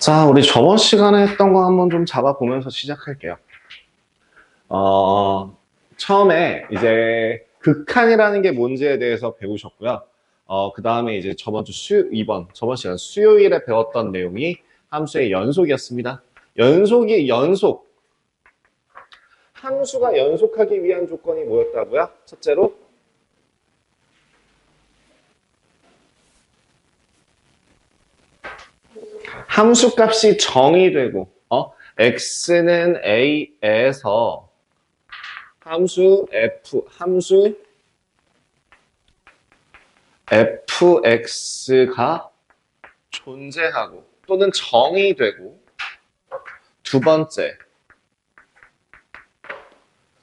자, 우리 저번 시간에 했던 거 한번 좀 잡아보면서 시작할게요. 처음에 이제 극한이라는 게 뭔지에 대해서 배우셨고요. 그 다음에 이제 저번 시간 수요일에 배웠던 내용이 함수의 연속이었습니다. 함수가 연속하기 위한 조건이 뭐였다고요? 첫째로, 함수 값이 정의되고, x는 a에서 함수 fx가 존재하고 또는 정의되고, 두 번째,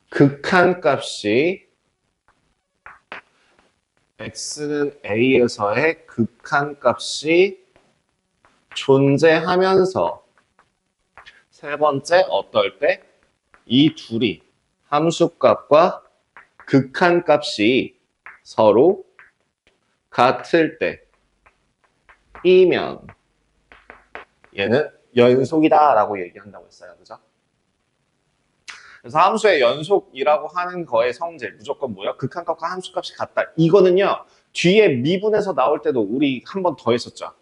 극한값이 x는 a에서의 극한값이 존재하면서, 세 번째, 어떨 때 이 둘이 함수값과 극한값이 서로 같을 때이면 얘는 연속이다라고 얘기한다고 했어요. 그죠? 그래서 함수의 연속이라고 하는 거의 성질 무조건 뭐야? 극한값과 함수값이 같다. 이거는요, 뒤에 미분에서 나올 때도 우리 한 번 더 했었죠.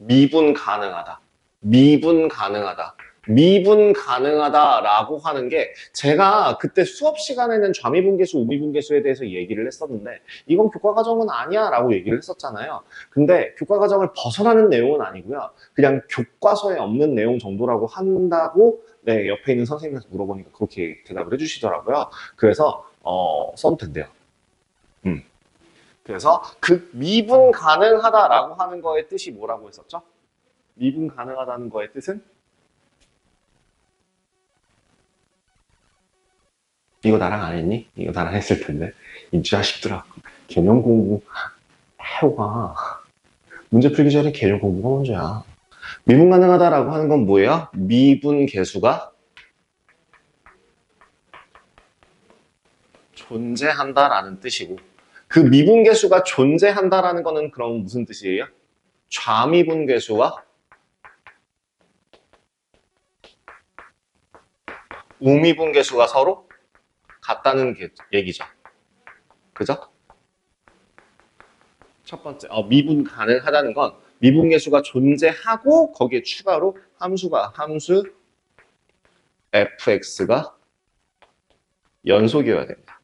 미분 가능하다. 미분 가능하다. 미분 가능하다라고 하는 게, 제가 그때 수업 시간에는 좌미분계수, 우미분계수에 대해서 얘기를 했었는데 이건 교과과정은 아니야 라고 얘기를 했었잖아요. 근데 교과과정을 벗어나는 내용은 아니고요. 그냥 교과서에 없는 내용 정도라고 한다고, 네, 옆에 있는 선생님한테 물어보니까 그렇게 대답을 해주시더라고요. 그래서 써도 된대요. 그래서 미분 가능하다라고 하는 거의 뜻이 뭐라고 했었죠? 미분 가능하다는 거의 뜻은? 이거 나랑 안 했니? 이거 나랑 했을 텐데. 이 자식들아, 개념 공부 해와. 문제 풀기 전에 개념 공부가 먼저야. 미분 가능하다라고 하는 건 뭐예요? 미분 계수가 존재한다라는 뜻이고, 그 미분 계수가 존재한다라는 거는 그럼 무슨 뜻이에요? 좌미분 계수와 우미분 계수가 서로 같다는 얘기죠. 그죠? 첫 번째, 미분 가능하다는 건 미분계수가 존재하고 거기에 추가로 함수 fx가 연속이어야 됩니다.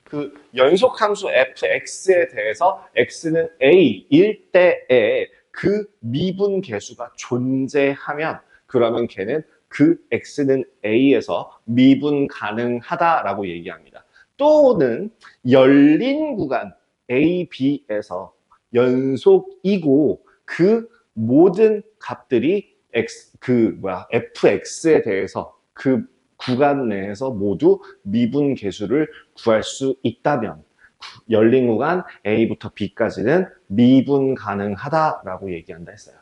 그 연속함수 fx에 대해서 x는 a일 때에 그 미분계수가 존재하면, 그러면 걔는 그 x는 a에서 미분 가능하다라고 얘기합니다. 또는 열린 구간 a, b에서 연속이고 그 모든 값들이 fx에 대해서 그 구간 내에서 모두 미분 계수를 구할 수 있다면, 열린 구간 A부터 B까지는 미분 가능하다라고 얘기한다 했어요.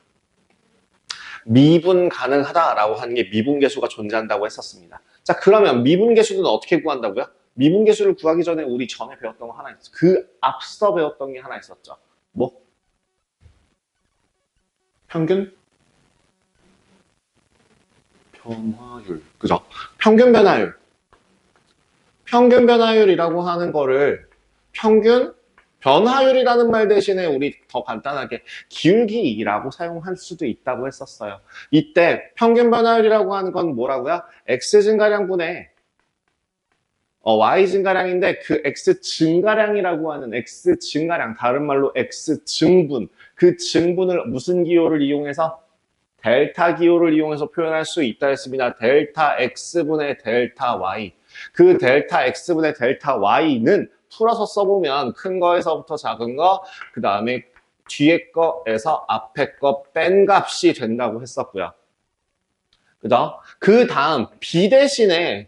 미분 가능하다라고 하는 게 미분 계수가 존재한다고 했었습니다. 자, 그러면 미분 계수는 어떻게 구한다고요? 미분 계수를 구하기 전에 우리 전에 배웠던 거 하나 있었죠. 그 앞서 배웠던 게 하나 있었죠. 뭐? 평균 변화율. 그죠? 평균 변화율. 평균 변화율이라고 하는 거를 평균 변화율이라는 말 대신에 우리 더 간단하게 기울기라고 사용할 수도 있다고 했었어요. 이때 평균 변화율이라고 하는 건 뭐라고요? x 증가량분의 y 증가량인데, 그 x 증가량이라고 하는 x 증가량, 다른 말로 x 증분, 그 증분을 무슨 기호를 이용해서? 델타 기호를 이용해서 표현할 수 있다 했습니다. 델타 x분의 델타 y. 그 델타 x분의 델타 y는 풀어서 써보면 큰 거에서부터 작은 거, 그 다음에 뒤에 거에서 앞에 거 뺀 값이 된다고 했었고요. 그죠? 그 다음 b 대신에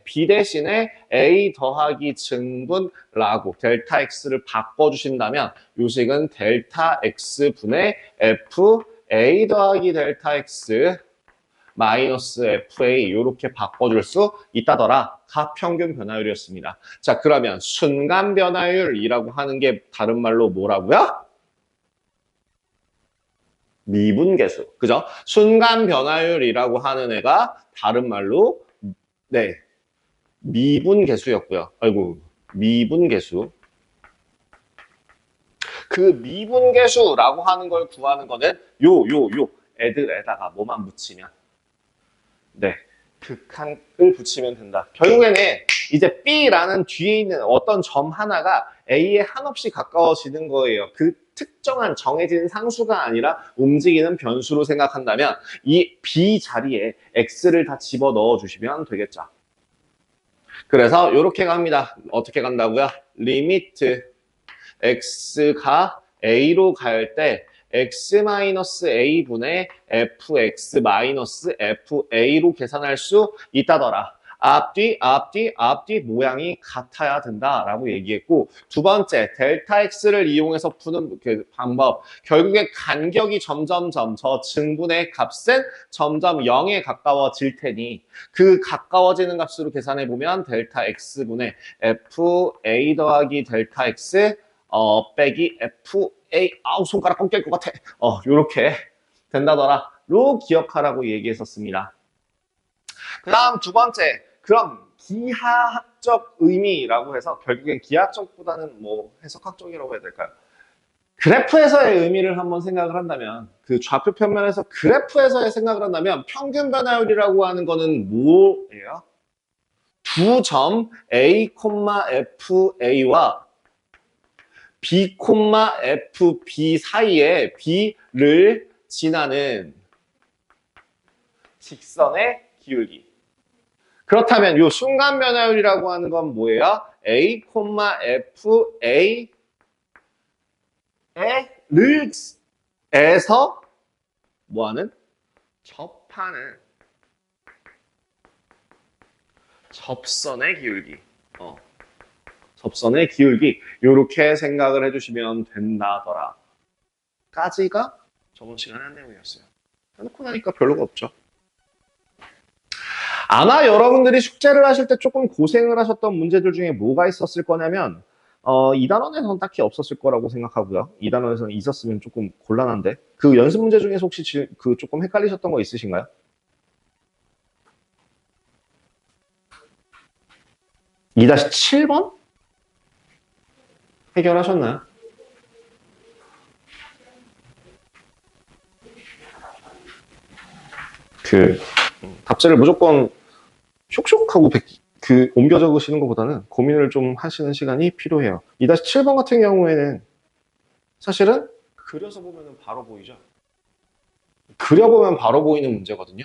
a 더하기 증분라고 델타 x를 바꿔주신다면, 요식은 델타 x분의 f a 더하기 델타 x 마이너스 FA 이렇게 바꿔줄 수 있다더라. 가평균 변화율이었습니다. 자, 그러면 순간 변화율이라고 하는 게 다른 말로 뭐라고요? 미분계수. 그죠? 순간 변화율이라고 하는 애가 다른 말로 네, 미분계수였고요. 아이고, 미분계수. 그 미분계수라고 하는 걸 구하는 거는 요 애들에다가 뭐만 붙이면 네, 극한을 붙이면 된다. 결국에는 이제 B라는 뒤에 있는 어떤 점 하나가 A에 한없이 가까워지는 거예요. 그 특정한 정해진 상수가 아니라 움직이는 변수로 생각한다면 이 B 자리에 X를 다 집어 넣어 주시면 되겠죠. 그래서 이렇게 갑니다. 어떻게 간다고요? 리미트 X가 A로 갈 때 X-A분의 FX-FA로 계산할 수 있다더라. 앞뒤 모양이 같아야 된다라고 얘기했고, 두 번째 델타 X를 이용해서 푸는 그 방법, 결국에 간격이 점점점 저 증분의 값은 점점 0에 가까워질 테니 그 가까워지는 값으로 계산해 보면 델타 X분의 FA 더하기 델타 X 빼기 FA, 아우, 손가락 꺾일 것 같아. 요렇게 된다더라. 로 기억하라고 얘기했었습니다. 그 다음 두 번째, 그럼 기하학적 의미라고 해서 결국엔 기하학적보다는 뭐 해석학적이라고 해야 될까요? 그래프에서의 의미를 한번 생각을 한다면, 그 좌표 평면에서 그래프에서의 생각을 한다면 평균 변화율이라고 하는 거는 뭐예요? 두 점 A, FA와 B, FB 사이에 B를 지나는 직선의 기울기. 그렇다면 이 순간 변화율이라고 하는 건 뭐예요? A, FA를 에서 뭐하는? 접하는 접선의 기울기. 접선의 기울기. 이렇게 생각을 해주시면 된다더라. 까지가 저번 시간에 한 내용이었어요. 해놓고 나니까 별로가 없죠. 아마 여러분들이 숙제를 하실 때 조금 고생을 하셨던 문제들 중에 뭐가 있었을 거냐면 2단원에서는 딱히 없었을 거라고 생각하고요. 2단원에서는 있었으면 조금 곤란한데 그 연습 문제 중에서 혹시 그 조금 헷갈리셨던 거 있으신가요? (2-7번) 해결하셨나요? 그 답지를 무조건 쇽쇽하고 옮겨 적으시는 것보다는 고민을 좀 하시는 시간이 필요해요. 2-7번 같은 경우에는 사실은 그려서 보면 바로 보이죠. 그려보면 바로 보이는 문제거든요.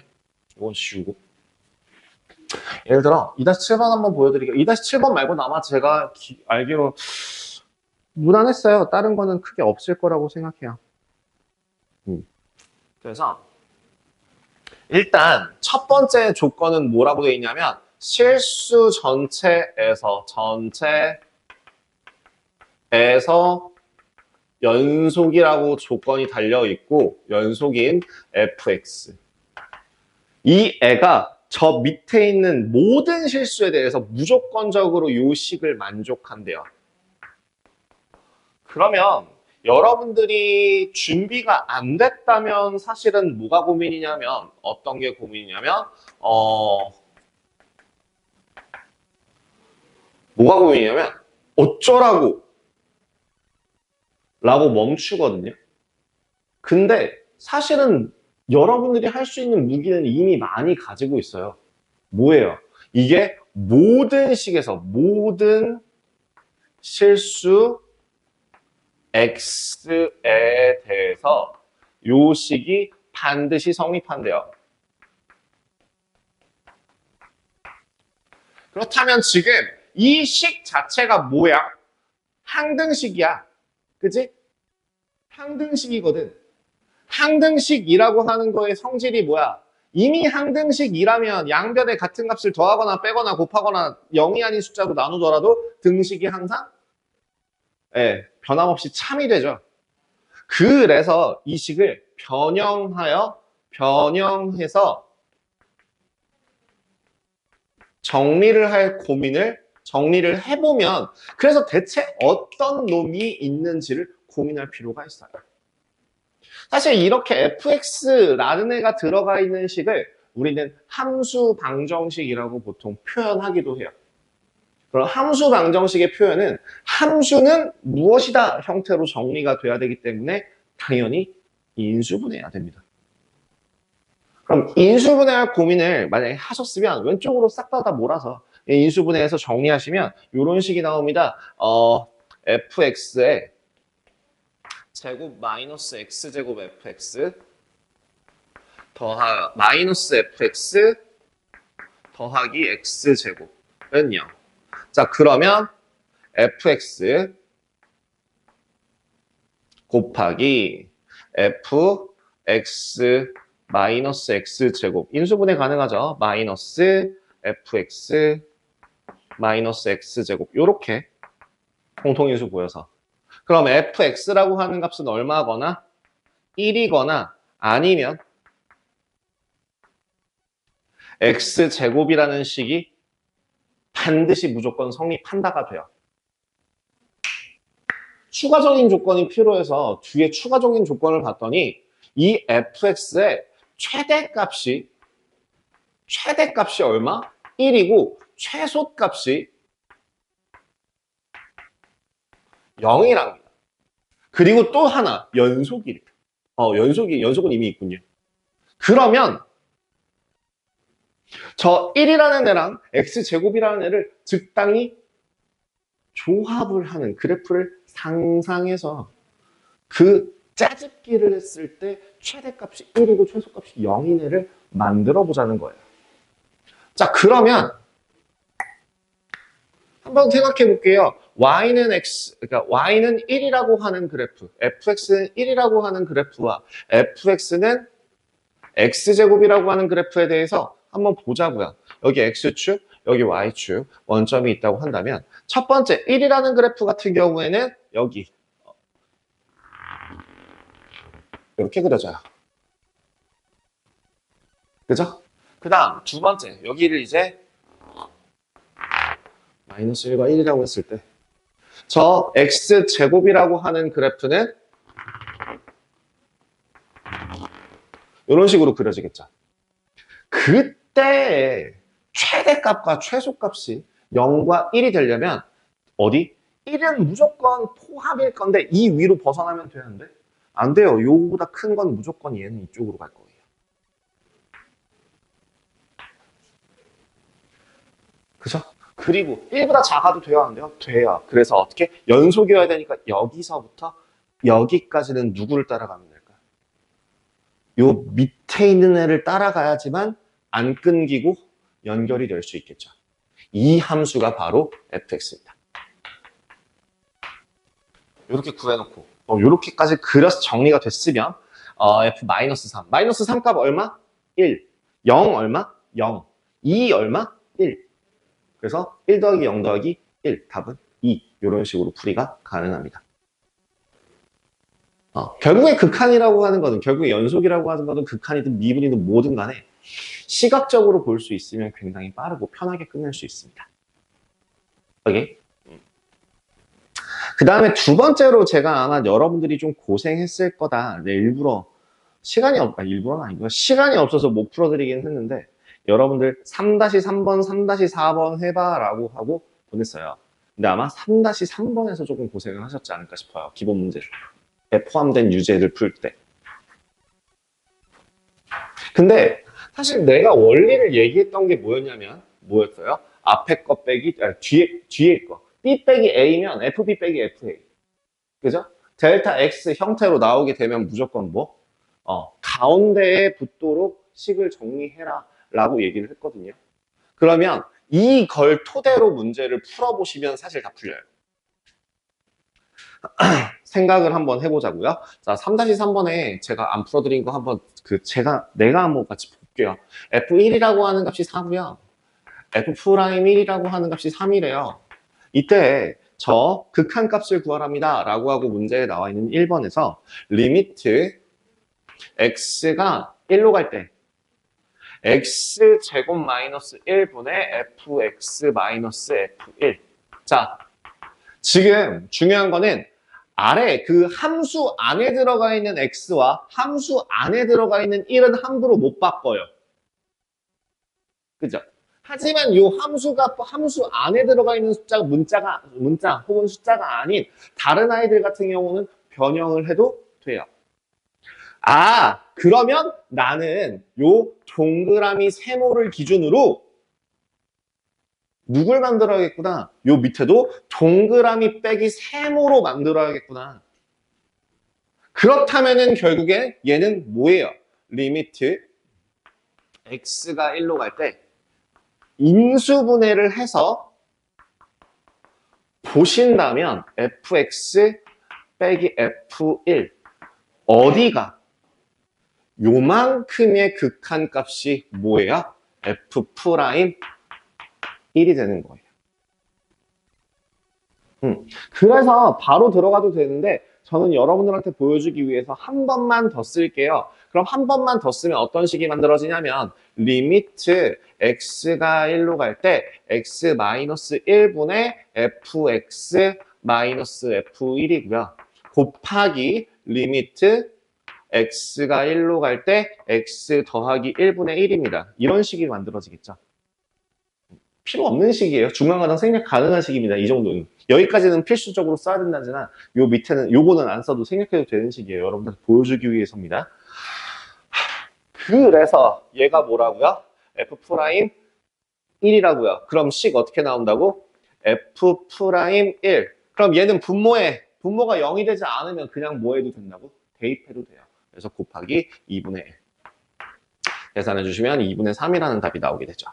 이건 쉬우고. 예를 들어 2-7번 한번 보여드릴게요. 2-7번 말고는 아마 제가 알기로 무난했어요. 다른 거는 크게 없을 거라고 생각해요. 그래서 일단 첫 번째 조건은 뭐라고 되어 있냐면 실수 전체에서 연속이라고 조건이 달려 있고 연속인 fx. 이 애가 저 밑에 있는 모든 실수에 대해서 무조건적으로 요 식을 만족한대요. 그러면 여러분들이 준비가 안 됐다면 사실은 뭐가 고민이냐면 어떤 게 고민이냐면 뭐가 고민이냐면 어쩌라고 라고 멈추거든요. 근데 사실은 여러분들이 할 수 있는 무기는 이미 많이 가지고 있어요. 뭐예요? 이게 모든 식에서 모든 실수 X에 대해서 요 식이 반드시 성립한대요. 그렇다면 지금 이 식 자체가 뭐야? 항등식이야. 그치? 항등식이거든. 항등식이라고 하는 거의 성질이 뭐야? 이미 항등식이라면 양변에 같은 값을 더하거나 빼거나 곱하거나 0이 아닌 숫자로 나누더라도 등식이 항상 변함없이 참이 되죠. 그래서 이 식을 변형해서 정리를 할 고민을 정리를 해보면 그래서 대체 어떤 놈이 있는지를 고민할 필요가 있어요. 사실 이렇게 fx라는 애가 들어가 있는 식을 우리는 함수 방정식이라고 보통 표현하기도 해요. 그럼 함수 방정식의 표현은 함수는 무엇이다 형태로 정리가 돼야 되기 때문에 당연히 인수분해해야 됩니다. 그럼 인수분해할 고민을 만약에 하셨으면 왼쪽으로 싹 다 몰아서 인수분해해서 정리하시면 이런 식이 나옵니다. fx의 제곱 마이너스 x제곱 fx 마이너스 fx 더하기 x제곱은 0. 자, 그러면 fx 곱하기 fx 마이너스 x제곱 인수분해 가능하죠. 마이너스 fx 마이너스 x제곱 이렇게 공통인수 보여서 그럼 fx라고 하는 값은 얼마거나 1이거나 아니면 x제곱이라는 식이 반드시 무조건 성립한다가 돼요. 추가적인 조건이 필요해서 뒤에 추가적인 조건을 봤더니 이 fx의 최대값이 얼마? 1이고 최소값이 0이랍니다. 그리고 또 하나 연속이래요. 연속은 이미 있군요. 그러면 저 1이라는 애랑 x제곱이라는 애를 적당히 조합을 하는 그래프를 상상해서 그 짜집기를 했을 때 최대값이 1이고 최소값이 0인 애를 만들어 보자는 거예요. 자, 그러면 한번 생각해 볼게요. y는 1이라고 하는 그래프, fx는 1이라고 하는 그래프와 fx는 x제곱이라고 하는 그래프에 대해서 한번 보자고요. 여기 x축, 여기 y축 원점이 있다고 한다면 첫 번째 1이라는 그래프 같은 경우에는 여기 이렇게 그려져요. 그죠? 그 다음 두 번째 여기를 이제 마이너스 1과 1이라고 했을 때 저 x제곱이라고 하는 그래프는 이런 식으로 그려지겠죠. 그때의 최대값과 최소값이 0과 1이 되려면 어디? 1은 무조건 포함일 건데 이 위로 벗어나면 되는데 안 돼요. 요거보다 큰 건 무조건 얘는 이쪽으로 갈 거예요. 그죠? 그리고 1보다 작아도 돼요? 안 돼요? 돼요. 그래서 어떻게? 연속이어야 되니까 여기서부터 여기까지는 누구를 따라가면 될까요? 요 밑에 있는 애를 따라가야지만 안 끊기고 연결이 될 수 있겠죠. 이 함수가 바로 fx입니다. 이렇게 구해놓고 이렇게까지 그려서 정리가 됐으면 f-3 마이너스 3값 얼마? 1 0 얼마? 0 2 얼마? 1 그래서 1 더하기 0 더하기 1 답은 2 이런 식으로 풀이가 가능합니다. 결국에 극한이라고 하는 거는 결국에 연속이라고 하는 거는 극한이든 미분이든 뭐든 간에 시각적으로 볼 수 있으면 굉장히 빠르고 편하게 끝낼 수 있습니다. 오케이? 그 다음에 두 번째로 제가 아마 여러분들이 좀 고생했을 거다. 네, 일부러는 아니고요. 시간이 없어서 못 풀어드리긴 했는데 여러분들 3-3번, 3-4번 해봐 라고 하고 보냈어요. 근데 아마 3-3번에서 조금 고생을 하셨지 않을까 싶어요. 기본 문제에 포함된 유제를 풀 때. 근데 사실 내가 원리를 얘기했던 게 뭐였어요? 앞에 거 빼기, 뒤에 거. B 빼기 A면 FB 빼기 FA. 그죠? 델타 X 형태로 나오게 되면 무조건 가운데에 붙도록 식을 정리해라 라고 얘기를 했거든요. 그러면 이걸 토대로 문제를 풀어보시면 사실 다 풀려요. 생각을 한번 해보자고요. 자, 3-3번에 제가 안 풀어드린 거 한번 내가 한번 같이 볼게요. F1이라고 하는 값이 4고요. F'1이라고 하는 값이 3이래요. 이때 저 극한값을 구하랍니다 라고 하고 문제에 나와 있는 1번에서 리미트 x가 1로 갈 때 x제곱 마이너스 1분의 fx 마이너스 f1 자, 지금 중요한 거는 아래 그 함수 안에 들어가 있는 x와 함수 안에 들어가 있는 1은 함부로 못 바꿔요. 그죠? 하지만 이 함수가 함수 안에 들어가 있는 숫자가 문자 혹은 숫자가 아닌 다른 아이들 같은 경우는 변형을 해도 돼요. 아, 그러면 나는 요 동그라미 세모를 기준으로 누굴 만들어야겠구나. 요 밑에도 동그라미 빼기 세모로 만들어야겠구나. 그렇다면은 결국에 얘는 뭐예요? 리미트 x가 1로 갈 때 인수분해를 해서 보신다면 fx 빼기 f1 어디가 요만큼의 극한값이 뭐예요? f'1이 되는 거예요. 그래서 바로 들어가도 되는데 저는 여러분들한테 보여주기 위해서 한 번만 더 쓸게요. 그럼 한 번만 더 쓰면 어떤 식이 만들어지냐면 리미트 x가 1로 갈 때 x-1분의 fx f1이고요. 곱하기 리미트 x가 1로 갈 때 x 더하기 1분의 1입니다. 이런 식이 만들어지겠죠. 필요 없는 식이에요. 중간과정 생략 가능한 식입니다. 이 정도는. 여기까지는 필수적으로 써야 된다지만 요 밑에는 요거는 안 써도 생략해도 되는 식이에요. 여러분들 보여주기 위해서입니다. 그래서 얘가 뭐라고요? f'1이라고요. 그럼 식 어떻게 나온다고? f'1. 그럼 얘는 분모가 0이 되지 않으면 그냥 뭐 해도 된다고? 대입해도 돼요. 그래서 곱하기 2분의 1. 계산해 주시면 2분의 3이라는 답이 나오게 되죠.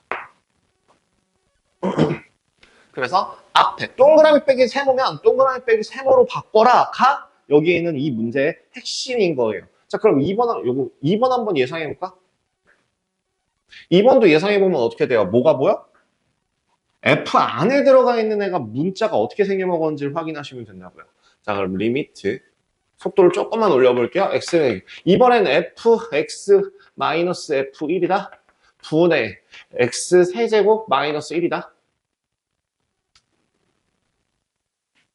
그래서 앞에 동그라미 빼기 세모면 동그라미 빼기 세모로 바꿔라가 여기에 있는 이 문제의 핵심인 거예요. 자, 그럼 2번 한번 예상해 볼까? 2번도 예상해 보면 어떻게 돼요? 뭐가 보여? F 안에 들어가 있는 애가 문자가 어떻게 생겨먹었는지를 확인하시면 된다고요. 자, 그럼 리미트 속도를 조금만 올려볼게요. 이번엔 fx-f1이다. 분의 x 세제곱 마이너스 1이다.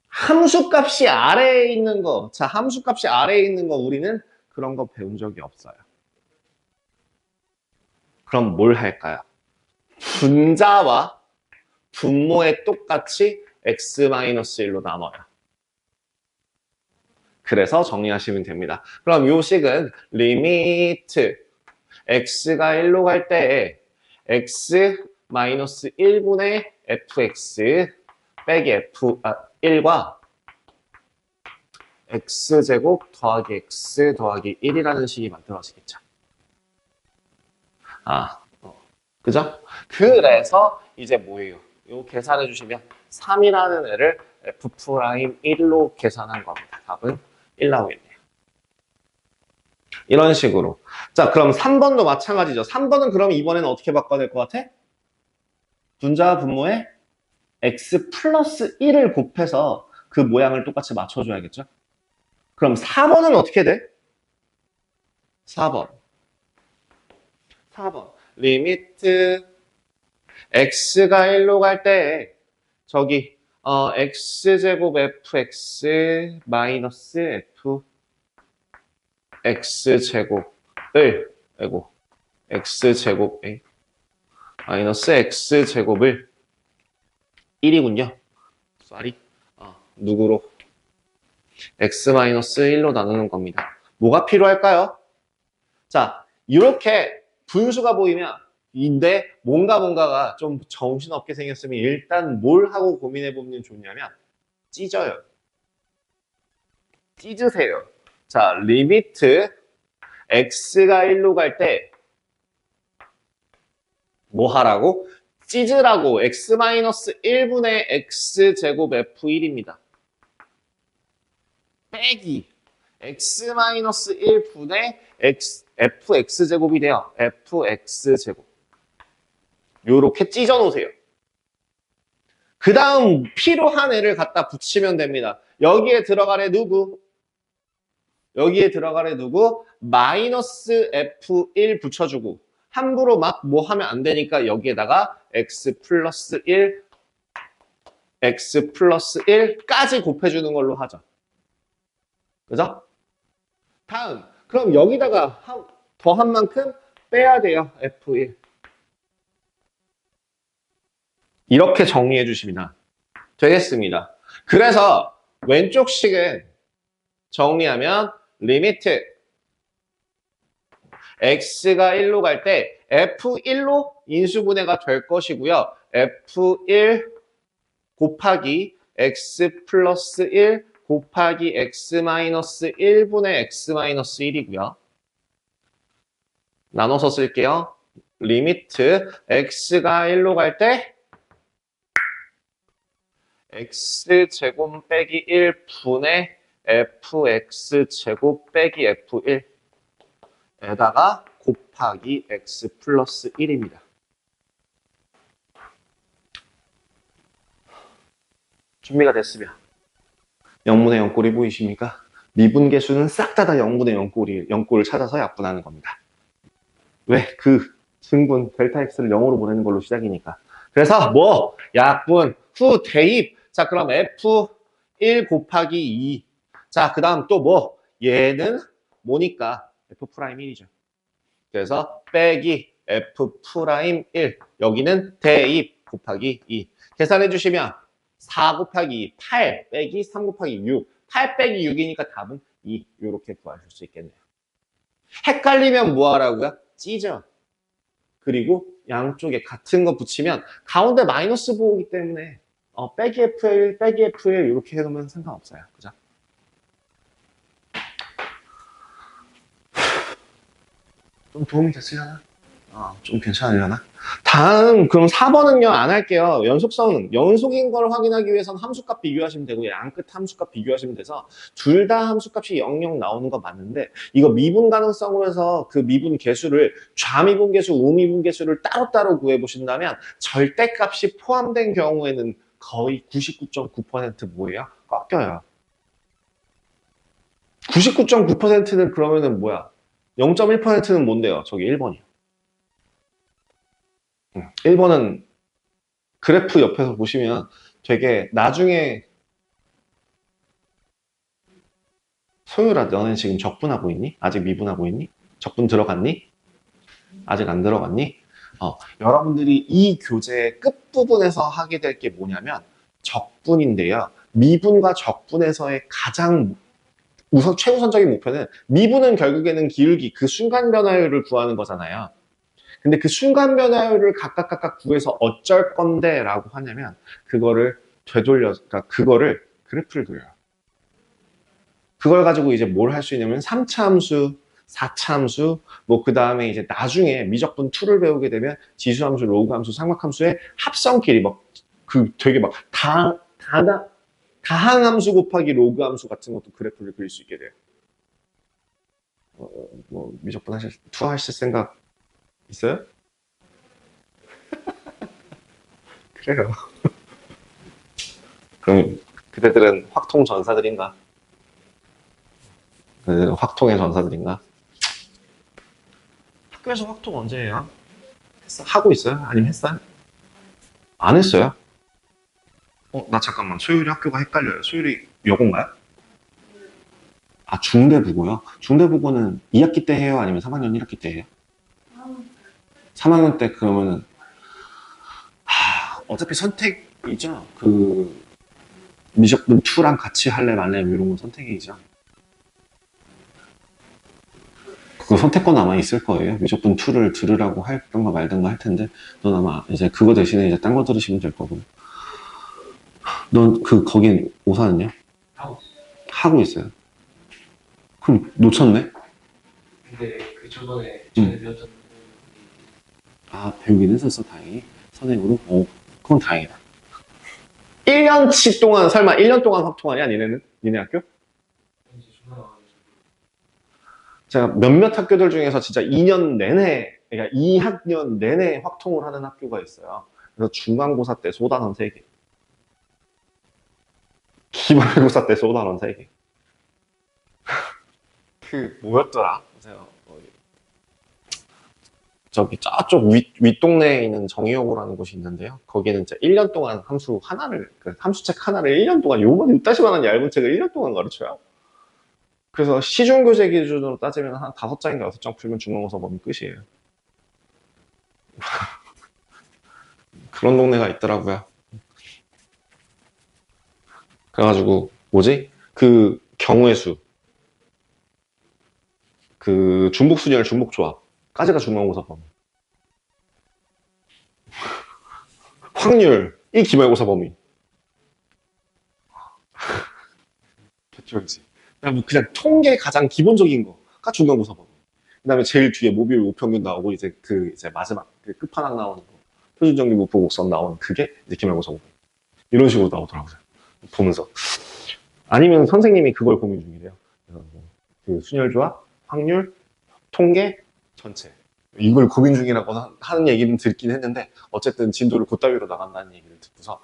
함수값이 아래에 있는 거. 자, 함수값이 아래에 있는 거 우리는 그런 거 배운 적이 없어요. 그럼 뭘 할까요? 분자와 분모에 똑같이 x-1로 나눠요. 그래서 정리하시면 됩니다. 그럼 요 식은 리미트 x가 1로 갈 때 x-1분의 fx 빼기 1과 x제곱 더하기 x 더하기 1이라는 식이 만들어지겠죠. 그죠? 그래서 이제 뭐예요? 요 계산해 주시면 3이라는 애를 f'1로 계산한 겁니다. 답은 1 나오겠네요. 이런 식으로. 자, 그럼 3번도 마찬가지죠. 3번은 그럼 이번에는 어떻게 바꿔야 될 것 같아? 분자와 분모에 x 플러스 1을 곱해서 그 모양을 똑같이 맞춰줘야겠죠? 그럼 4번은 어떻게 돼? 4번. 리미트 x가 1로 갈 때 저기 x제곱 fx 마이너스 f x제곱을 x제곱 마이너스 x제곱을 1이군요. 쏘리. 누구로? x-1로 나누는 겁니다. 뭐가 필요할까요? 자, 이렇게 분수가 보이면 인데 뭔가가 좀 정신없게 생겼으면 일단 뭘 하고 고민해보면 좋냐면 찢어요. 찢으세요. 자, 리미트 x가 1로 갈 때 뭐 하라고? 찢으라고 x-1분의 x제곱 f1입니다. 빼기 x-1분의 fx제곱이 돼요. fx제곱. 요렇게 찢어 놓으세요. 그 다음 필요한 애를 갖다 붙이면 됩니다. 여기에 들어갈 애 누구? 마이너스 f1 붙여주고 함부로 막 뭐 하면 안 되니까 여기에다가 x 플러스 1까지 곱해주는 걸로 하죠. 그죠? 다음. 그럼 여기다가 더한 만큼 빼야 돼요. F1. 이렇게 정리해 주시면 되겠습니다. 그래서 왼쪽 식은 정리하면 리미트 x가 1로 갈 때 F1로 인수분해가 될 것이고요. F1 곱하기 x 플러스 1 곱하기 x 마이너스 1분의 x 마이너스 1이고요. 나눠서 쓸게요. 리미트 x가 1로 갈 때 x제곱 빼기 1분의 fx제곱 빼기 f1에다가 곱하기 x 플러스 1입니다. 준비가 됐으면 0분의 0꼴이 보이십니까? 미분계수는 싹 다 0분의 0꼴을 찾아서 약분하는 겁니다. 왜? 그 증분 델타 x를 0으로 보내는 걸로 시작이니까. 그래서 뭐? 약분 후 대입. 자, 그럼 f1 곱하기 2. 자, 그 다음 또 뭐? 얘는 뭐니까? f'1이죠. 그래서 빼기 f'1. 여기는 대입 곱하기 2. 계산해 주시면 4 곱하기 2, 8 빼기 3 곱하기 6. 8 빼기 6이니까 답은 2. 이렇게 구하실 수 있겠네요. 헷갈리면 뭐 하라고요? 찌죠. 그리고 양쪽에 같은 거 붙이면 가운데 마이너스 보기 때문에 빼기 F1, 빼기 F1 이렇게 해놓으면 상관없어요. 그죠? 좀 도움이 됐으려나? 좀 괜찮으려나? 다음, 그럼 4번은요, 안 할게요. 연속인 걸 확인하기 위해서는 함수값 비교하시면 되고, 양끝 함수값 비교하시면 돼서, 둘 다 함수값이 00 나오는 거 맞는데, 이거 미분 가능성으로 해서 그 미분 계수를, 좌미분 계수, 우미분 계수를 따로따로 구해보신다면, 절대값이 포함된 경우에는 거의 99.9% 뭐예요? 꺾여요. 99.9%는 그러면은 뭐야? 0.1%는 뭔데요? 저기 1번이요. 1번은 그래프 옆에서 보시면 되게 나중에 소율아, 너는 지금 적분하고 있니? 아직 미분하고 있니? 적분 들어갔니? 아직 안 들어갔니? 여러분들이 이 교재의 끝부분에서 하게 될 게 뭐냐면 적분인데요. 미분과 적분에서의 가장 최우선적인 목표는 미분은 결국에는 기울기, 그 순간 변화율을 구하는 거잖아요. 근데 그 순간 변화율을 각각 구해서 어쩔 건데 라고 하냐면 그거를 그러니까 그거를 그래프를 그려요. 그걸 가지고 이제 뭘 할 수 있냐면 3차 함수, 4차 함수, 뭐 그 다음에 이제 나중에 미적분 2를 배우게 되면 지수함수, 로그함수, 삼각함수의 합성끼리 되게 다항함수 곱하기 로그함수 같은 것도 그래프를 그릴 수 있게 돼요. 뭐 미적분 하실 생각 있어요? 그래요. 그럼 그대들은 확통 전사들인가? 그대들은 확통의 전사들인가? 학교에서 확통 언제 해요? 하고 있어요? 아니면 했어요? 안 했어요? 나 잠깐만. 소율이 학교가 헷갈려요. 소율이 여고인가요? 중대부고요? 중대부고는 2학기 때 해요? 아니면 3학년 1학기 때 해요? 3학년 때 그러면은 어차피 선택이죠. 미적분 2랑 같이 할래 말래 이런 건 선택이죠. 그 선택권 아마 있을 거예요. 미적분 2를 들으라고 할던가 말던가 할 텐데 넌 아마 이제 그거 대신에 이제 딴 거 들으시면 될 거고. 넌 거긴 오사는요? 하고 있어요. 그럼 놓쳤네? 근데 그 저번에 전에 배웠던 배우긴 했었어. 다행히 선행으로. 그건 다행이다. 1년치 동안 설마 1년 동안 확통하냐 니네는? 니네 학교? 이제 존나 많아가지고 제가 몇몇 학교들 중에서 진짜 2년 내내, 그러니까 2학년 내내 확통을 하는 학교가 있어요. 그래서 중간고사 때 소단원 3개. 기말고사 때 소단원 3개. 뭐였더라? 저쪽 윗동네에 있는 정의여고라는 곳이 있는데요. 거기는 진짜 1년 동안 함수책 하나를 1년 동안 요번 이따시만한 얇은 책을 1년 동안 가르쳐요. 그래서 시중교재 기준으로 따지면 한 5장인가 6장 풀면 중간고사 범위 끝이에요. 그런 동네가 있더라고요. 그래가지고 뭐지? 그 경우의 수, 그 중복순열 중복조합까지가 중간고사 범위. 확률 이 기말고사 범위. 개쩔지. 그냥 통계 가장 기본적인 거가 중간고사 범위. 그다음에 제일 뒤에 모bil 우평균 나오고 이제 이제 마지막 그 끝판왕 나오는 거, 표준정리 무표 곡선 나오는 그게 이제 기말고사 범위. 이런 식으로 나오더라고요. 보면서. 아니면 선생님이 그걸 고민 중이래요. 그래서 그 순열조합, 확률, 통계, 전체. 이걸 고민 중이라고 하는 얘기는 듣긴 했는데, 어쨌든 진도를 그따위로 나간다는 얘기를 듣고서,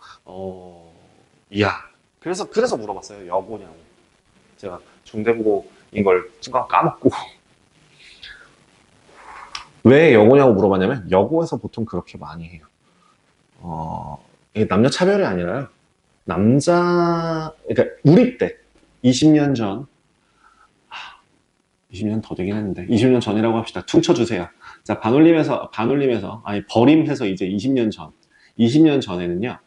이야. 그래서 물어봤어요. 여고냐고. 제가 중대국어인 걸 순간 까먹고. 왜 여고냐고 물어봤냐면, 여고에서 보통 그렇게 많이 해요. 이게 남녀 차별이 아니라요. 그러니까 우리 때, 20년 전, 20년 더 되긴 했는데, 20년 전이라고 합시다. 퉁쳐주세요. 자, 아니, 버림해서 이제 20년 전에는요,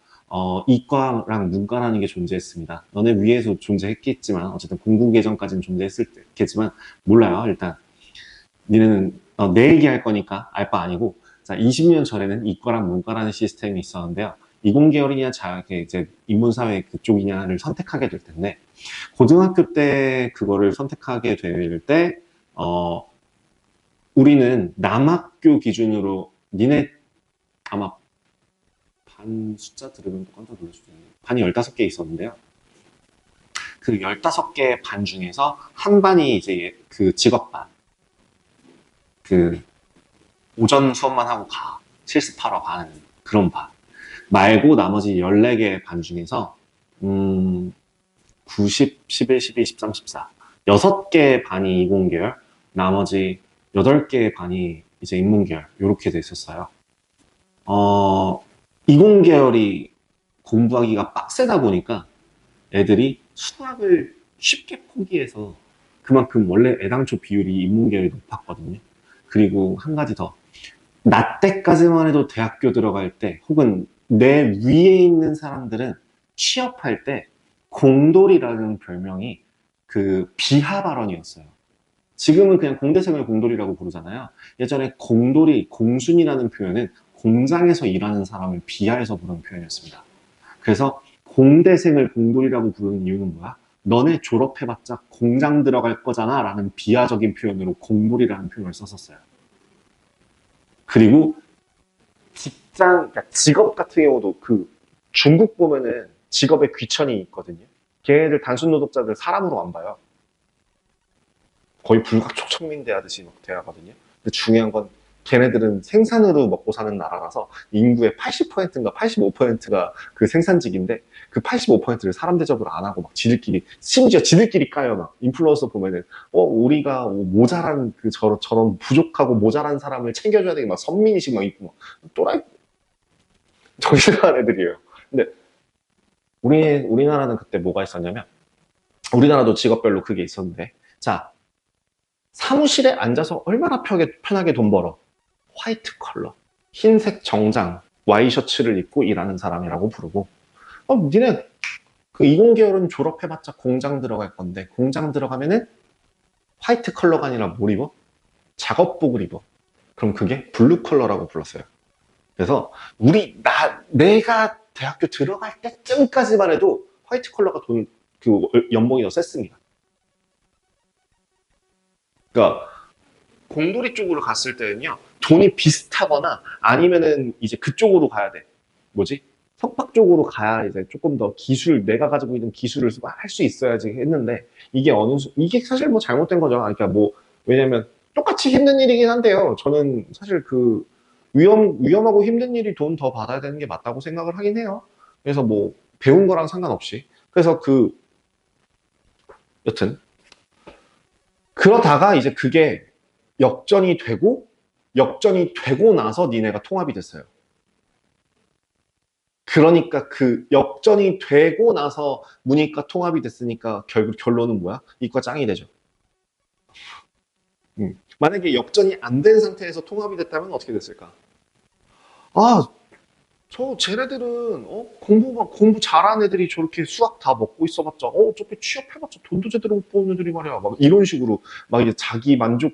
이과랑 문과라는 게 존재했습니다. 너네 위에서 존재했겠지만, 어쨌든 공부 계정까지는 존재했겠지만, 몰라요, 일단. 니네는, 내 얘기할 거니까 알 바 아니고, 자, 20년 전에는 이과랑 문과라는 시스템이 있었는데요. 이공계열이냐, 이제 인문사회 그쪽이냐를 선택하게 될 텐데, 고등학교 때 그거를 선택하게 될 때, 우리는 남학교 기준으로, 니네 아마 반 숫자 들으면 또 깜짝 놀랄 수도 있는데, 반이 15개 있었는데요. 그 15개 반 중에서 한 반이 이제 그 직업반. 그 오전 수업만 하고 실습하러 가는 그런 반. 말고 나머지 14개 반 중에서 90, 11, 12, 13, 14 6개 반이 이공계열, 나머지 8개 반이 이제 인문계열 이렇게 돼 있었어요. 이공계열이 공부하기가 빡세다 보니까 애들이 수학을 쉽게 포기해서 그만큼 원래 애당초 비율이 인문계열이 높았거든요. 그리고 한 가지 더. 나 때까지만 해도 대학교 들어갈 때 혹은 내 위에 있는 사람들은 취업할 때 공돌이라는 별명이 그 비하 발언이었어요. 지금은 그냥 공대생을 공돌이라고 부르잖아요. 예전에 공돌이, 공순이라는 표현은 공장에서 일하는 사람을 비하해서 부르는 표현이었습니다. 그래서 공대생을 공돌이라고 부르는 이유는 뭐야? 너네 졸업해봤자 공장 들어갈 거잖아 라는 비하적인 표현으로 공돌이라는 표현을 썼었어요. 그리고 그러니까 직업 같은 경우도 그 중국 보면은 직업에 귀천이 있거든요. 걔네들 단순 노동자들 사람으로 안 봐요. 거의 불가촉천민 대하듯이 막 대하거든요. 근데 중요한 건 걔네들은 생산으로 먹고 사는 나라라서 인구의 80%인가 85%가 그 생산직인데 그 85%를 사람 대접을 안 하고 막 심지어 지들끼리 까요. 막 인플루언서 보면은 우리가 모자란 저런 부족하고 모자란 사람을 챙겨줘야 되게 막 선민의식 막 있고 막 또라이 정신나간 애들이에요. 근데 우리나라는 그때 뭐가 있었냐면 우리나라도 직업별로 그게 있었는데 자 사무실에 앉아서 얼마나 편하게 돈 벌어. 화이트 컬러, 흰색 정장, 와이셔츠를 입고 일하는 사람이라고 부르고 니네 그 이공계열은 졸업해봤자 공장 들어갈 건데 공장 들어가면은 화이트 컬러가 아니라 뭘 입어? 작업복을 입어. 그럼 그게 블루 컬러라고 불렀어요. 그래서 내가 대학교 들어갈 때쯤까지만 해도 화이트 컬러가 연봉이 더 셌습니다. 그러니까 공돌이 쪽으로 갔을 때는요, 돈이 비슷하거나 아니면은 이제 그쪽으로 가야 돼. 뭐지? 석박 쪽으로 가야 이제 조금 더 내가 가지고 있는 기술을 할 수 있어야지 했는데, 이게 사실 뭐 잘못된 거죠. 그러니까 왜냐면 똑같이 힘든 일이긴 한데요. 저는 사실 위험하고 힘든 일이 돈 더 받아야 되는 게 맞다고 생각을 하긴 해요. 그래서 배운 거랑 상관없이. 그래서 여튼. 그러다가 이제 그게 역전이 되고 나서 니네가 통합이 됐어요. 그러니까 그 역전이 되고 나서 문이과 통합이 됐으니까 결론은 뭐야? 이과 짱이 되죠. 만약에 역전이 안 된 상태에서 통합이 됐다면 어떻게 됐을까? 아, 쟤네들은, 공부 잘하는 애들이 저렇게 수학 다 먹고 있어봤자, 어차피 취업해봤자 돈도 제대로 못 버는 애들이 말이야. 막 이런 식으로, 막 이제 자기 만족,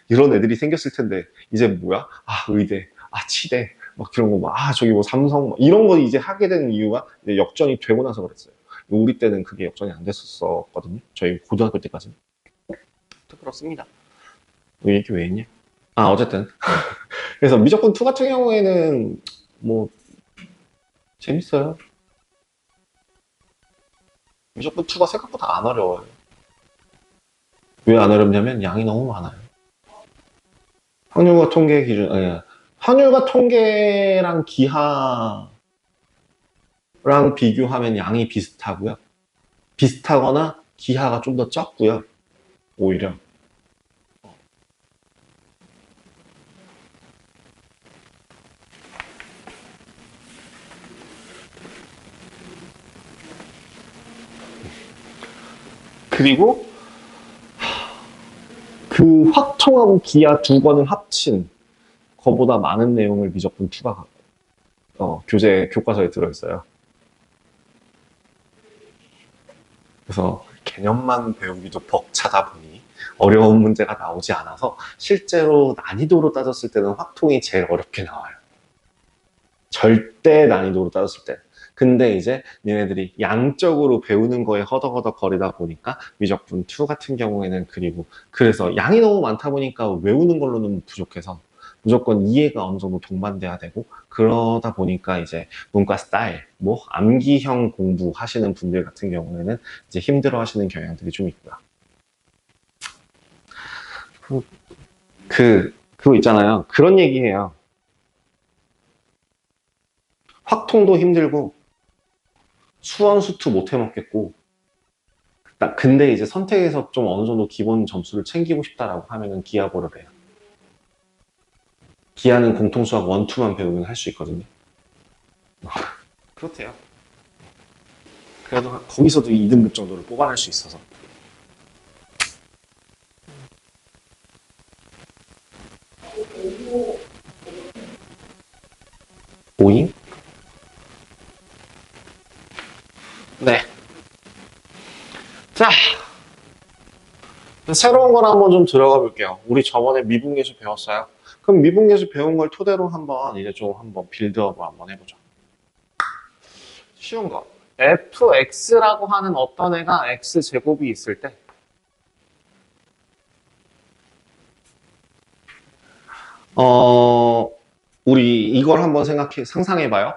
이런 애들이 생겼을 텐데, 이제 뭐야? 아, 의대, 아, 치대, 막 그런 거, 저기 뭐 삼성, 막 이런 거 이제 하게 되는 이유가 이제 역전이 되고 나서 그랬어요. 우리 때는 그게 역전이 안 됐었거든요. 저희 고등학교 때까지는. 그렇습니다. 이 얘기 왜 했냐? 어쨌든. 그래서 미적분 2 같은 경우에는, 뭐, 재밌어요. 미적분 2가 생각보다 안 어려워요. 왜 안 어렵냐면 양이 너무 많아요. 확률과 통계 기준, 확률과 통계랑 기하랑 비교하면 양이 비슷하고요. 비슷하거나 기하가 좀 더 적고요. 오히려. 그리고 그 확통하고 기하 두 권을 합친 거보다 많은 내용을 미적분 2가 교과서에 들어있어요. 그래서 개념만 배우기도 벅차다 보니 어려운 문제가 나오지 않아서 실제로 난이도로 따졌을 때는 확통이 제일 어렵게 나와요. 절대 난이도로 따졌을 때. 근데 이제 얘네들이 양적으로 배우는 거에 허덕허덕 거리다 보니까 미적분 2 같은 경우에는 그래서 양이 너무 많다 보니까 외우는 걸로는 부족해서 무조건 이해가 어느 정도 동반돼야 되고 그러다 보니까 이제 문과 스타일, 뭐 암기형 공부 하시는 분들 같은 경우에는 이제 힘들어 하시는 경향들이 좀 있고요. 그거 있잖아요. 그런 얘기해요. 확통도 힘들고 수원 수투 못 해먹겠고 근데 이제 선택에서 좀 어느 정도 기본 점수를 챙기고 싶다라고 하면은 기하 보러 해요. 기하는 공통수학 1, 2만 배우면 할 수 있거든요. 그렇대요. 그래도 거기서도 2등급 정도를 뽑아낼 수 있어서. 오잉? 네. 자, 새로운 걸 한번 좀 들어가 볼게요. 우리 저번에 미분계수 배웠어요. 그럼 미분계수 배운 걸 토대로 이제 좀 한번 빌드업을 한번 해보죠. 쉬운 거. fx라고 하는 어떤 애가 x제곱이 있을 때 우리 이걸 한번 상상해봐요.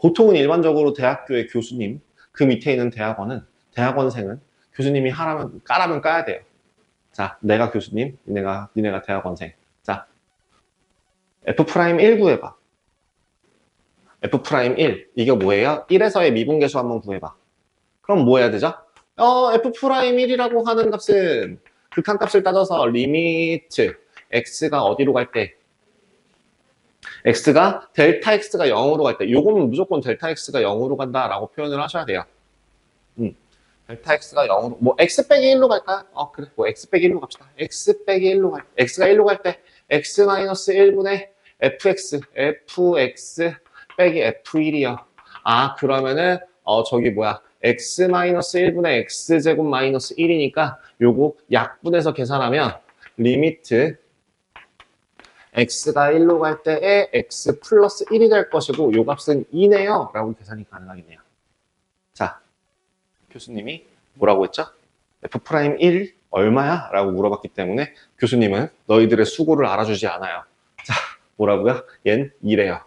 보통은 일반적으로 대학교의 교수님, 그 밑에 있는 대학원생은 교수님이 하라면, 까라면 까야 돼요. 자, 내가 교수님, 니네가 대학원생. 자, F'1 구해봐. F'1. 이게 뭐예요? 1에서의 미분계수 한번 구해봐. 그럼 뭐 해야 되죠? F'1이라고 하는 값은 극한값을 따져서 리미트 x가 어디로 갈 때? x가 델타 x가 0으로 갈 때, 요거는 무조건 델타 x가 0으로 간다라고 표현을 하셔야 돼요. 델타 x가 0으로, 뭐 x 빼기 1로 갈까요? 그래, 뭐 x 빼기 1로 갑시다. x 빼기 1로 x가 1로 갈 때 x 마이너스 1분의 fx 빼기 f1이요. 그러면은 저기 뭐야, x 마이너스 1분의 x제곱 마이너스 1이니까 요거 약분해서 계산하면 리미트 x가 1로 갈 때에 x 플러스 1이 될 것이고 요 값은 2네요 라고 계산이 가능하겠네요. 자, 교수님이 뭐라고 했죠? F'1 얼마야? 라고 물어봤기 때문에 교수님은 너희들의 수고를 알아주지 않아요. 자, 뭐라고요? 얜 2래요.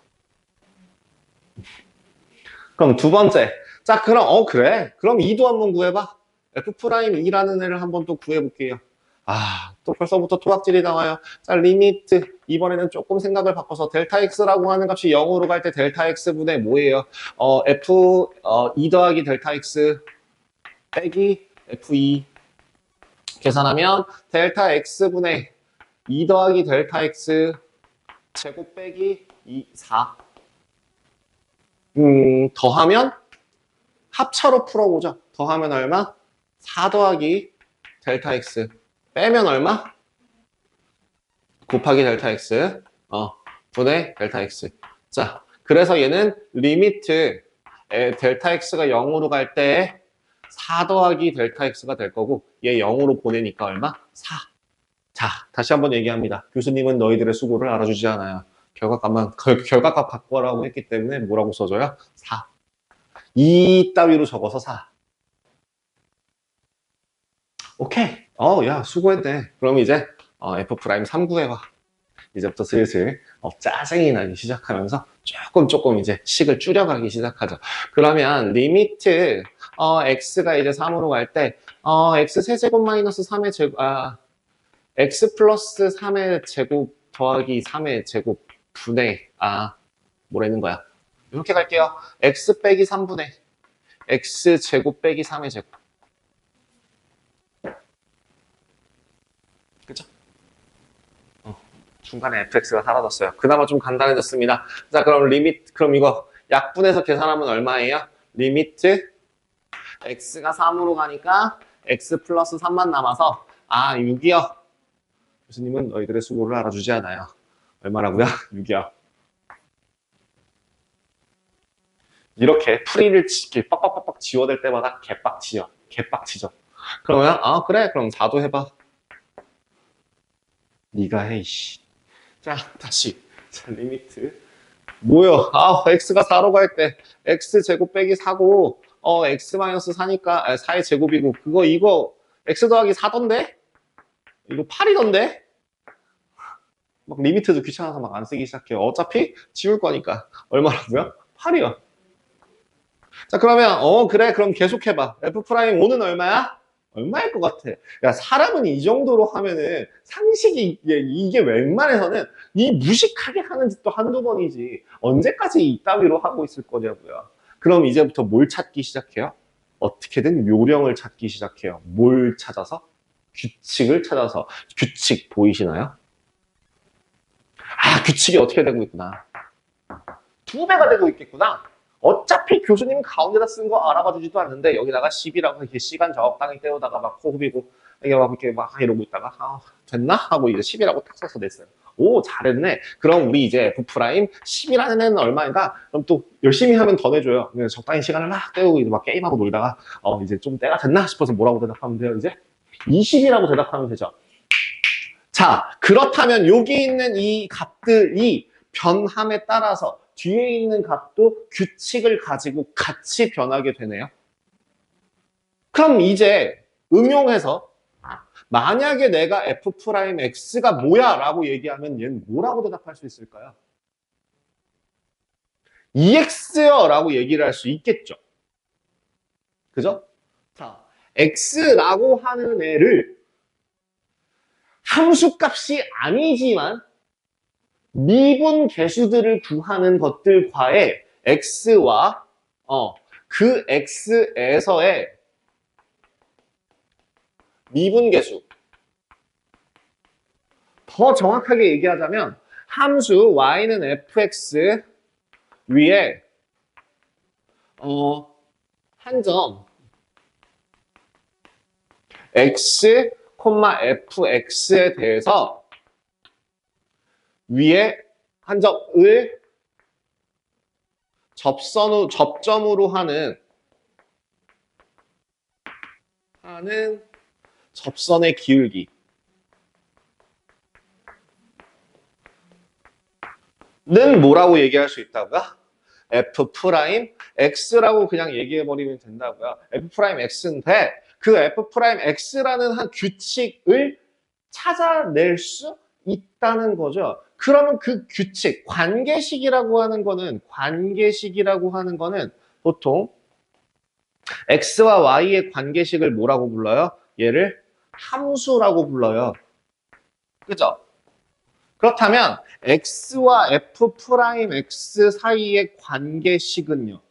그럼 두 번째. 자, 그래. 그럼 2도 한번 구해봐. F'2라는 애를 한번 또 구해볼게요. 또 벌써부터 토박질이 나와요. 자, 리미트. 이번에는 조금 생각을 바꿔서 델타 x라고 하는 값이 0으로 갈 때 델타 x분의 뭐예요? F 2 더하기 델타 x 빼기 F2 계산하면 델타 x분의 2 더하기 델타 x 제곱 빼기 4 더하면 합차로 풀어보자. 더하면 얼마? 4 더하기 델타 x 빼면 얼마? 곱하기 델타 x 분의 델타 x. 자, 그래서 얘는 리미트 델타 x가 0으로 갈 때 4 더하기 델타 x가 될 거고 얘 0으로 보내니까 얼마? 4. 자, 다시 한번 얘기합니다. 교수님은 너희들의 수고를 알아주지 않아요. 결과값 갖고 와라고 했기 때문에 뭐라고 써줘요? 4. 이 따위로 적어서 4. 오케이. 야, 수고했네. 그럼 이제 F 프라임 3구에 와. 이제부터 슬슬 짜증이 나기 시작하면서 조금 이제 식을 줄여가기 시작하죠. 그러면 리미트 x가 이제 3으로 갈 때 x 세제곱 마이너스 3의 제곱 x 플러스 3의 제곱 더하기 3의 제곱 분의 뭐라는 거야? 이렇게 갈게요. x 빼기 3분의 x 제곱 빼기 3의 제곱. 그죠? 중간에 fx가 사라졌어요. 그나마 좀 간단해졌습니다. 자, 그럼 이거 약분해서 계산하면 얼마예요? 리미트 x가 3으로 가니까 x 플러스 3만 남아서 6이요. 교수님은 너희들의 수고를 알아주지 않아요. 얼마라고요? 6이요. 이렇게 풀이를 빡빡빡빡 지워댈 때마다 개빡치죠. 그러면 그래 그럼 4도 해봐. 네가 해 이씨. 자, 다시. 자, 리미트. 뭐요? x가 4로 갈 때, x 제곱 빼기 4고, x 마이너스 4니까, 4의 제곱이고, 이거, x 더하기 4던데? 이거 8이던데? 막 리미트도 귀찮아서 막 안 쓰기 시작해요. 어차피 지울 거니까. 얼마라고요? 8이요. 자, 그러면, 그래, 그럼 계속 해봐. F'5는 얼마야? 얼마일 것 같아? 야, 사람은 이 정도로 하면은 상식이 이게 웬만해서는 이 무식하게 하는 짓도 한두 번이지 언제까지 이따위로 하고 있을 거냐고요. 그럼 이제부터 뭘 찾기 시작해요? 어떻게든 요령을 찾기 시작해요. 뭘 찾아서? 규칙을 찾아서. 규칙 보이시나요? 규칙이 어떻게 되고 있구나. 2배가 되고 있겠구나. 어차피 교수님 가운데다 쓴 거 알아봐 주지도 않는데 여기다가 10이라고 이렇게 시간 적당히 때우다가 막 호흡이고 이렇게 막 이러고 있다가 됐나? 하고 이제 10이라고 딱 써서 냈어요. 오, 잘했네. 그럼 우리 이제 F 프라임 10이라는 애는 얼마인가? 그럼 또 열심히 하면 더 내줘요. 적당히 시간을 막 때우고 이제 막 게임하고 놀다가 이제 좀 때가 됐나 싶어서 뭐라고 대답하면 돼요? 이제 20이라고 대답하면 되죠. 자, 그렇다면 여기 있는 이 값들이 변함에 따라서 뒤에 있는 값도 규칙을 가지고 같이 변하게 되네요. 그럼 이제 응용해서 만약에 내가 f'x가 뭐야? 라고 얘기하면 얘는 뭐라고 대답할 수 있을까요? 2x요 라고 얘기를 할 수 있겠죠. 그죠? 자, x라고 하는 애를 함수값이 아니지만 미분 계수들을 구하는 것들과의 x와 그 x에서의 미분 계수. 더 정확하게 얘기하자면 함수 y는 fx 위에 한 점 x, fx에 대해서 위에 한 점을 접점으로 하는 접선의 기울기. 는 뭐라고 얘기할 수 있다고요? f 프라임 x라고 그냥 얘기해버리면 된다고요. f 프라임 x인데 그 f 프라임 x라는 한 규칙을 찾아낼 수 있다는 거죠. 그러면 그 규칙, 관계식이라고 하는 거는 보통 x와 y의 관계식을 뭐라고 불러요? 얘를 함수라고 불러요. 그죠? 그렇다면 x와 f'x 사이의 관계식은요?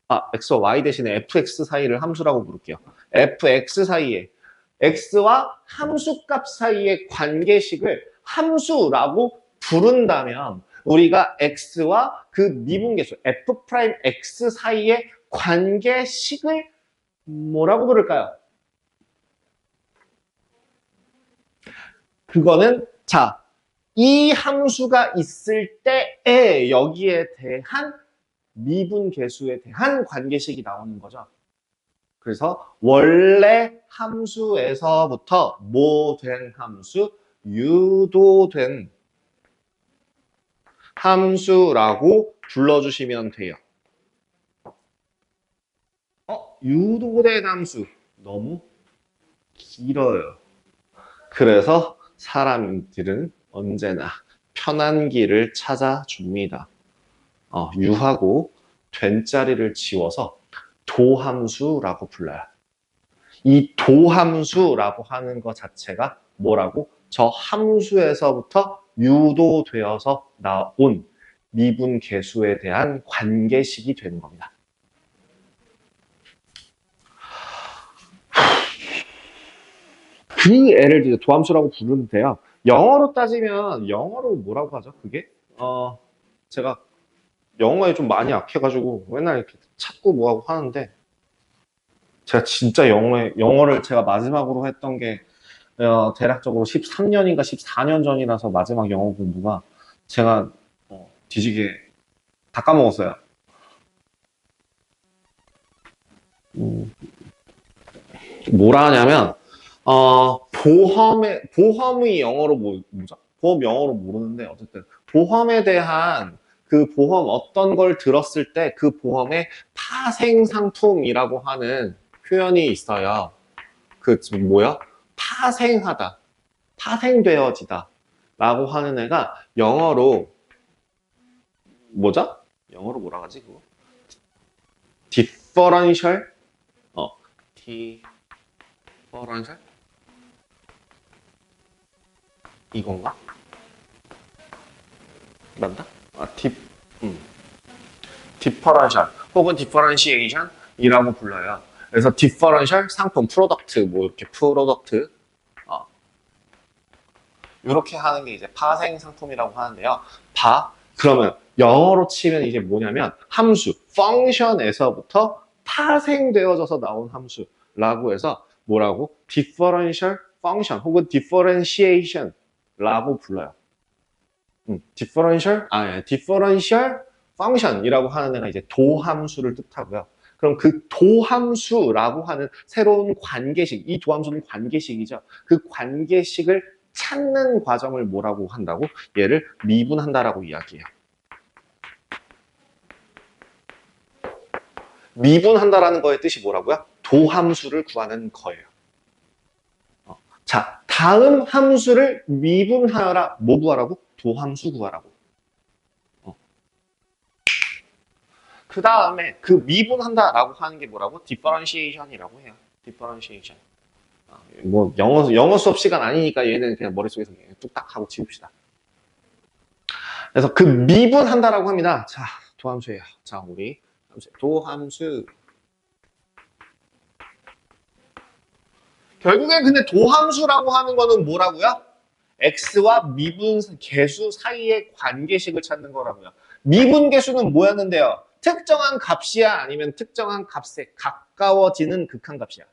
x와 y 대신에 fx 사이를 함수라고 부를게요. fx 사이에 x와 함수값 사이의 관계식을 함수라고 부른다면 우리가 x와 그 미분계수 f'x 사이의 관계식을 뭐라고 부를까요? 그거는 자, 이 함수가 있을 때에 여기에 대한 미분계수에 대한 관계식이 나오는 거죠. 그래서 원래 함수에서부터 뭐 된 함수? 유도된 함수라고 불러주시면 돼요. 유도된 함수 너무 길어요. 그래서 사람들은 언제나 편한 길을 찾아줍니다. 유하고 된 자리를 지워서 도함수라고 불러요. 이 도함수라고 하는 것 자체가 뭐라고? 저 함수에서부터 유도되어서 나온 미분계수에 대한 관계식이 되는 겁니다. 그 애를 이제 도함수라고 부르는데요. 영어로 따지면 영어로 뭐라고 하죠? 그게 제가 영어에 좀 많이 약해가지고 맨날 이렇게 찾고 뭐하고 하는데 제가 진짜 영어를 제가 마지막으로 했던 게 대략적으로 13년인가 14년 전이라서 마지막 영어 공부가 제가 뒤지게 다 까먹었어요. 뭐라 하냐면 보험의 영어로 뭐죠? 보험 영어로 모르는데 어쨌든 보험에 대한 그 보험 어떤 걸 들었을 때 그 보험의 파생 상품이라고 하는 표현이 있어요. 그 뭐야? 파생하다, 파생되어지다 라고 하는 애가 영어로 뭐죠? 영어로 뭐라 하지 그거? differential? differential? 이건가? 맞나? differential 혹은 differentiation 이라고 불러요. 그래서 differential 상품, 프로덕트, 뭐 이렇게 프로덕트 이렇게 하는 게 이제 파생 상품이라고 하는데요. 그러면 영어로 치면 이제 뭐냐면 함수, function에서부터 파생되어져서 나온 함수라고 해서 뭐라고? differential function 혹은 differentiation라고 불러요. differential function이라고 하는 애가 이제 도함수를 뜻하고요. 그럼 그 도함수라고 하는 새로운 관계식, 이 도함수는 관계식이죠. 그 관계식을 찾는 과정을 뭐라고 한다고? 얘를 미분한다라고 이야기해요. 미분한다라는 거의 뜻이 뭐라고요? 도함수를 구하는 거예요. 자, 다음 함수를 미분하라. 뭐 구하라고? 도함수 구하라고. 그 다음에 그 미분한다라고 하는 게 뭐라고? differentiation이라고 해요. differentiation. 뭐 영어 수업 시간 아니니까 얘는 그냥 머릿속에서 그냥 뚝딱 하고 지웁시다. 그래서 그 미분한다라고 합니다. 자, 도함수예요. 자, 우리 도함수. 결국엔 근데 도함수라고 하는 거는 뭐라고요? x와 미분계수 사이의 관계식을 찾는 거라고요. 미분계수는 뭐였는데요? 특정한 값이야 아니면 특정한 값에 가까워지는 극한값이야.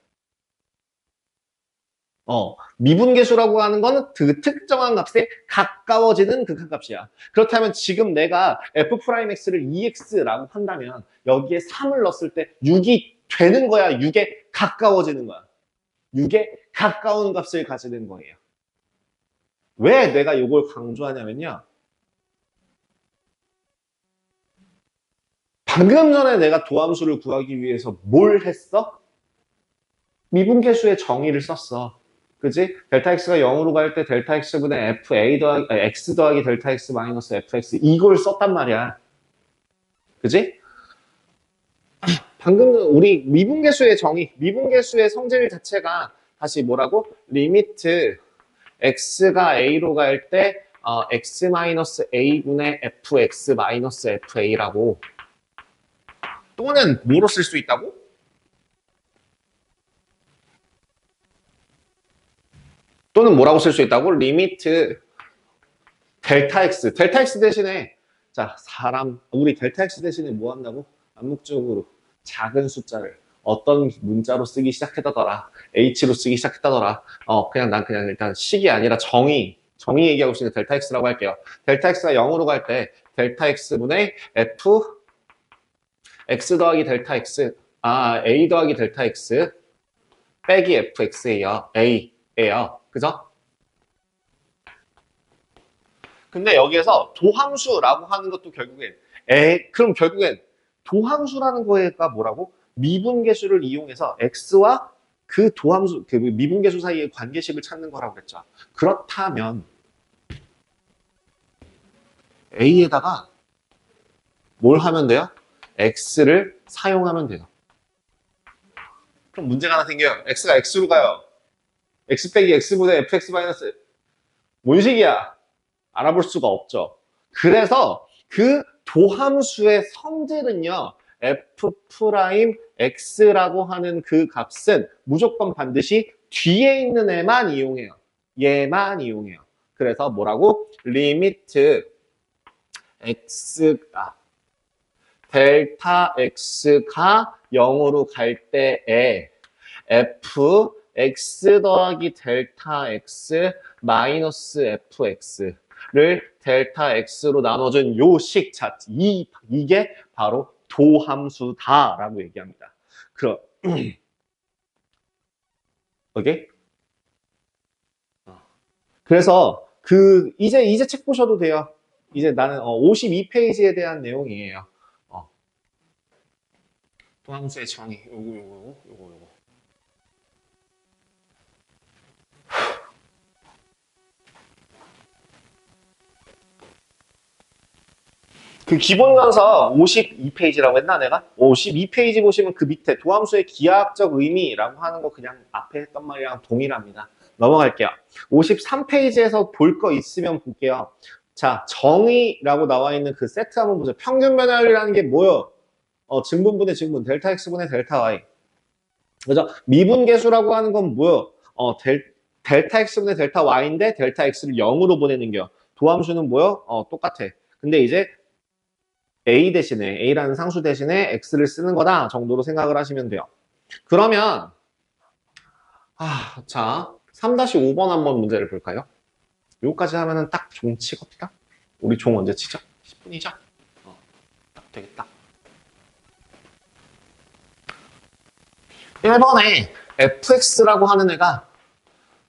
미분계수라고 하는 거는 그 특정한 값에 가까워지는 극한값이야. 그렇다면 지금 내가 f'x를 2x라고 한다면 여기에 3을 넣었을 때 6이 되는 거야? 6에 가까워지는 거야? 6에 가까운 값을 가지는 거예요. 왜 내가 이걸 강조하냐면요. 방금 전에 내가 도함수를 구하기 위해서 뭘 했어? 미분계수의 정의를 썼어. 그지? 델타 x가 0으로 갈 때 델타 x분의 x 더하기 델타 x 마이너스 fx 이걸 썼단 말이야. 그지? 방금 우리 미분계수의 정의, 미분계수의 성질 자체가 다시 뭐라고? 리미트 x가 a로 갈 때 x 마이너스 a분의 fx 마이너스 fa라고 또는 뭐로 쓸 수 있다고? 또는 뭐라고 쓸 수 있다고? 리미트 델타 x 대신에 자 우리 델타 x 대신에 뭐 한다고? 암묵적으로 작은 숫자를 어떤 문자로 쓰기 시작했다더라. H로 쓰기 시작했다더라. 난 그냥 일단 식이 아니라 정의 얘기하고 있으니까 델타 X라고 할게요. 델타 X가 0으로 갈 때 델타 X분의 F X 더하기 델타 X, A 더하기 델타 X 빼기 FX예요. A예요. 그죠? 근데 여기에서 도함수라고 하는 것도 결국엔 그럼 결국엔 도함수라는 거가 뭐라고? 미분계수를 이용해서 x와 그 도함수, 그 미분계수 사이의 관계식을 찾는 거라고 그랬죠. 그렇다면 a에다가 뭘 하면 돼요? x를 사용하면 돼요. 그럼 문제가 하나 생겨요. x가 x로 가요. x 빼기 x분의 fx 마이너스 뭔 식이야? 알아볼 수가 없죠. 그래서 그 도함수의 성질은요, f'x라고 하는 그 값은 무조건 반드시 뒤에 있는 애만 이용해요. 얘만 이용해요. 그래서 뭐라고? 리미트 델타 x가 0으로 갈 때에 fx 더하기 델타 x 마이너스 fx를 델타 x로 나눠준 요 식 자체, 이게 바로 도함수다라고 얘기합니다. 그럼 오케이? 그래서 이제 책 보셔도 돼요. 이제 나는 52페이지에 대한 내용이에요. 도함수의 정의 요거. 그 기본관서 52페이지라고 했나 내가? 52페이지 보시면 그 밑에 도함수의 기하학적 의미라고 하는 거 그냥 앞에 했던 말이랑 동일합니다. 넘어갈게요. 53페이지에서 볼 거 있으면 볼게요. 자, 정의라고 나와 있는 그 세트 한번 보세요. 평균 변화율이라는 게 뭐예요? 증분분의 증분, 델타 x분의 델타 y. 그죠? 미분계수라고 하는 건 뭐예요? 델타 x분의 델타 y인데 델타 x를 0으로 보내는 겨. 도함수는 뭐예요? 똑같아. 근데 이제 A 대신에, A라는 상수 대신에 X를 쓰는 거다 정도로 생각을 하시면 돼요. 그러면, 자, 3-5번 한번 문제를 볼까요? 요까지 하면은 딱 종 치겁니다. 우리 종 언제 치죠? 10분이죠? 딱 되겠다. 1번에 fx라고 하는 애가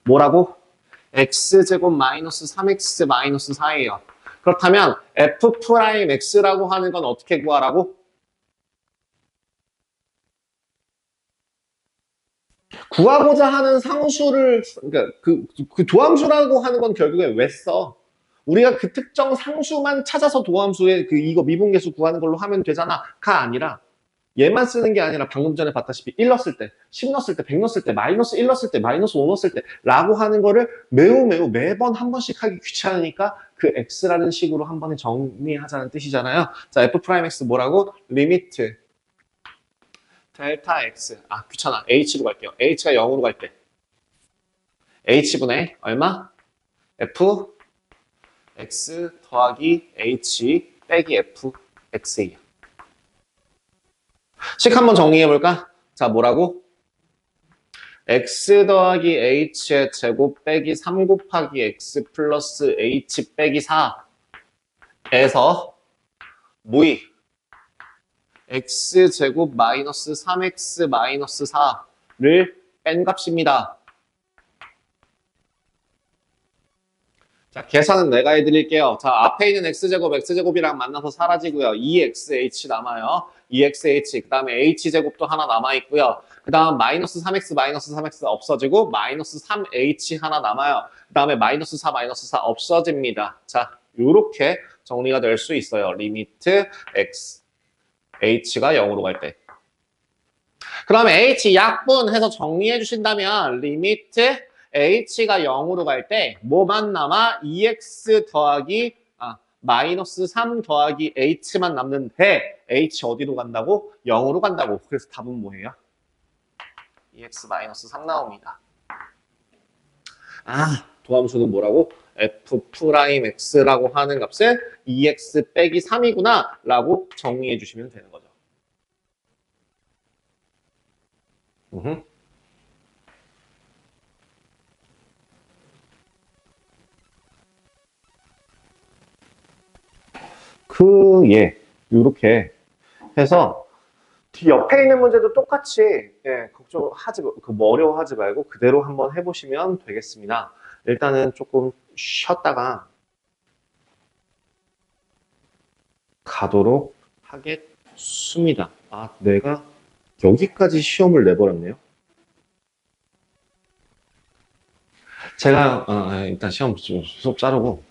뭐라고? x제곱 마이너스 3x 마이너스 4예요. 그렇다면 f'x라고 하는 건 어떻게 구하라고? 구하고자 하는 상수를, 그러니까 그 도함수라고 하는 건 결국에 왜 써? 우리가 그 특정 상수만 찾아서 도함수에 이거 미분계수 구하는 걸로 하면 되잖아.가 아니라 얘만 쓰는 게 아니라 방금 전에 봤다시피 1 넣었을 때, 10 넣었을 때, 100 넣었을 때, 마이너스 1 넣었을 때, 마이너스 5 넣었을 때 라고 하는 거를 매우 매번 한 번씩 하기 귀찮으니까 그 x라는 식으로 한 번에 정리하자는 뜻이잖아요. 자, f'x 뭐라고? 리미트 델타 x. 귀찮아. h로 갈게요. h가 0으로 갈 때. h분의 얼마? f x 더하기 h 빼기 f x예요. 식 한번 정리해볼까? 자, 뭐라고? x 더하기 h의 제곱 빼기 3 곱하기 x 플러스 h 빼기 4에서 무의 x 제곱 마이너스 3x 마이너스 4를 뺀 값입니다. 자, 계산은 내가 해드릴게요. 자, 앞에 있는 x제곱이랑 만나서 사라지고요. 2xh 남아요. 2xh, 그 다음에 h제곱도 하나 남아있고요. 그 다음 마이너스 3x 없어지고 마이너스 3h 하나 남아요. 그 다음에 마이너스 4 없어집니다. 자, 요렇게 정리가 될 수 있어요. 리미트 x, h가 0으로 갈 때. 그 다음에 h 약분해서 정리해 주신다면 리미트 h가 0으로 갈 때 뭐만 남아? 2x 더하기 마이너스 3 더하기 h만 남는데 h 어디로 간다고? 0으로 간다고. 그래서 답은 뭐예요? 2x 마이너스 3 나옵니다. 도함수는 뭐라고? f'x라고 하는 값은 2x 빼기 3이구나 라고 정리해 주시면 되는 거죠. 음흠. 예, 요렇게 해서 뒤 옆에 있는 문제도 똑같이 예, 뭐 어려워하지 말고 그대로 한번 해보시면 되겠습니다. 일단은 조금 쉬었다가 가도록 하겠습니다. 아, 내가 여기까지 시험을 내버렸네요. 제가 일단 시험 수업 자르고